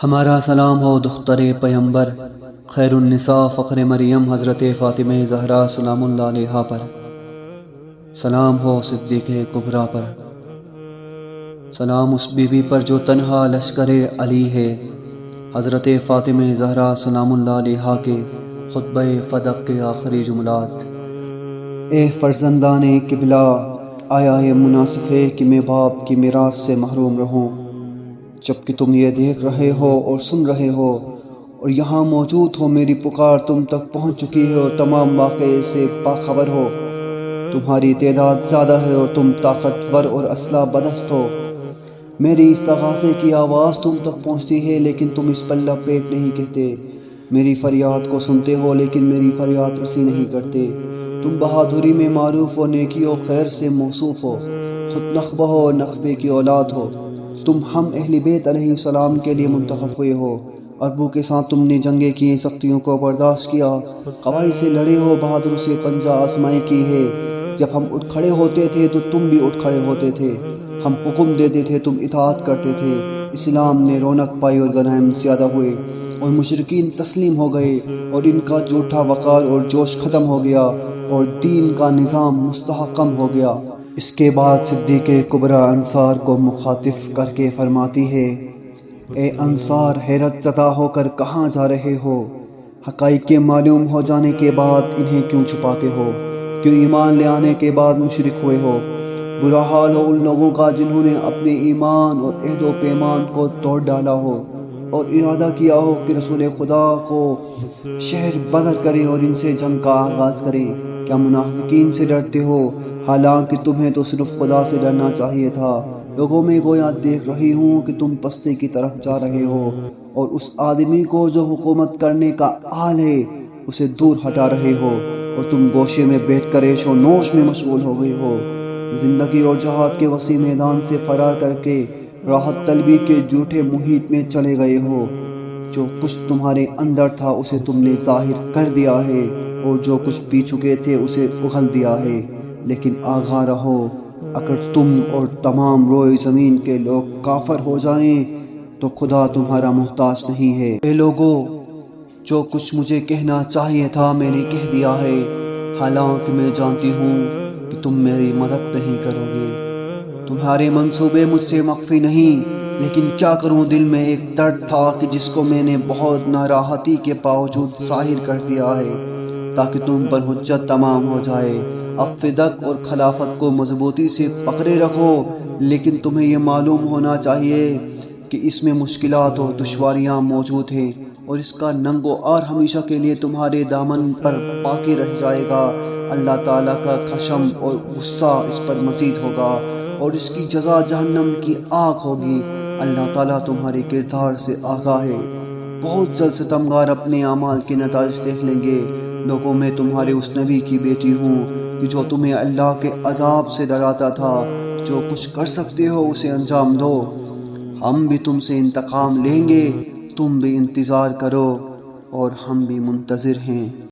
ہمارا سلام ہو دختر پیمبر خیر النساء فخر مریم حضرت فاطمہ زہرا سلام اللہ علیہا پر، سلام ہو صدیق کبریٰ پر، سلام اس بی بی پر جو تنہا لشکر علی ہے، حضرت فاطمہ زہرا سلام اللہ علیہا کے خطبہ فدق کے آخری جملات۔ اے فرزندان قبلہ، آیا یہ مناسب ہے کہ میں باپ کی میراث سے محروم رہوں، جبکہ تم یہ دیکھ رہے ہو اور سن رہے ہو اور یہاں موجود ہو؟ میری پکار تم تک پہنچ چکی ہے اور تمام واقعے سے باخبر ہو۔ تمہاری تعداد زیادہ ہے اور تم طاقتور اور اسلحہ بدست ہو۔ میری استغاثے کی آواز تم تک پہنچتی ہے لیکن تم اس پر لبیک نہیں کہتے۔ میری فریاد کو سنتے ہو لیکن میری فریاد رسی نہیں کرتے۔ تم بہادری میں معروف و نیکی و خیر سے موصوف ہو، خود نخبہ و نخبے کی اولاد ہو۔ تم ہم اہل بیت علیہ السلام کے لیے منتخب ہوئے ہو۔ عربوں کے ساتھ تم نے جنگیں کی، سختیوں کو برداشت کیا، قبائل سے لڑے ہو، بہادر سے پنجہ آزمائی کی ہے۔ جب ہم اٹھ کھڑے ہوتے تھے تو تم بھی اٹھ کھڑے ہوتے تھے، ہم حکم دیتے تھے تم اطاعت کرتے تھے۔ اسلام نے رونق پائی اور غنائم زیادہ ہوئے اور مشرکین تسلیم ہو گئے اور ان کا جھوٹا وقار اور جوش ختم ہو گیا اور دین کا نظام مستحکم ہو گیا۔ اس کے بعد صدیق کبریٰ انصار کو مخاطب کر کے فرماتی ہے، اے انصار، حیرت زدہ ہو کر کہاں جا رہے ہو؟ حقائق کے معلوم ہو جانے کے بعد انہیں کیوں چھپاتے ہو؟ کیوں ایمان لے آنے کے بعد مشرک ہوئے ہو؟ برا حال ہو ان لوگوں کا جنہوں نے اپنے ایمان اور عہد و پیمان کو توڑ ڈالا ہو اور ارادہ کیا ہو کہ رسول خدا کو شہر بدر کریں اور ان سے جنگ کا آغاز کریں۔ کیا منافقین سے ڈرتے ہو؟ حالانکہ تمہیں تو صرف خدا سے ڈرنا چاہیے تھا۔ لوگوں میں گویا دیکھ رہی ہوں کہ تم پستی کی طرف جا رہے ہو اور اس آدمی کو جو حکومت کرنے کا اہل ہے اسے دور ہٹا رہے ہو، اور تم گوشے میں بیٹھ کر عیش و نوش میں مشغول ہو گئے ہو۔ زندگی اور جہاد کے وسیع میدان سے فرار کر کے راحت طلبی کے جھوٹے محیط میں چلے گئے ہو۔ جو کچھ تمہارے اندر تھا اسے تم نے ظاہر کر دیا ہے اور جو کچھ پی چکے تھے اسے اگل دیا ہے۔ لیکن آگاہ رہو، اگر تم اور تمام روئے زمین کے لوگ کافر ہو جائیں تو خدا تمہارا محتاج نہیں ہے۔ اے لوگو، جو کچھ مجھے کہنا چاہیے تھا میں نے کہہ دیا ہے، حالانکہ میں جانتی ہوں کہ تم میری مدد نہیں کرو گے۔ تمہارے منصوبے مجھ سے مخفی نہیں، لیکن کیا کروں، دل میں ایک درد تھا کہ جس کو میں نے بہت ناراحتی کے باوجود ظاہر کر دیا ہے تاکہ تم پر حجت تمام ہو جائے۔ اب فدق اور خلافت کو مضبوطی سے پکڑے رکھو، لیکن تمہیں یہ معلوم ہونا چاہیے کہ اس میں مشکلات اور دشواریاں موجود ہیں اور اس کا ننگ و عار ہمیشہ کے لیے تمہارے دامن پر باقی رہ جائے گا۔ اللہ تعالیٰ کا خشم اور غصہ اس پر مزید ہوگا اور اس کی جزا جہنم کی آگ ہوگی۔ اللہ تعالیٰ تمہارے کردار سے آگاہ ہے۔ بہت جلد ستمگار اپنے اعمال کے نتائج دیکھ لیں گے۔ لوگوں میں تمہارے اس نبی کی بیٹی ہوں کہ جو تمہیں اللہ کے عذاب سے ڈراتا تھا۔ جو کچھ کر سکتے ہو اسے انجام دو، ہم بھی تم سے انتقام لیں گے۔ تم بھی انتظار کرو اور ہم بھی منتظر ہیں۔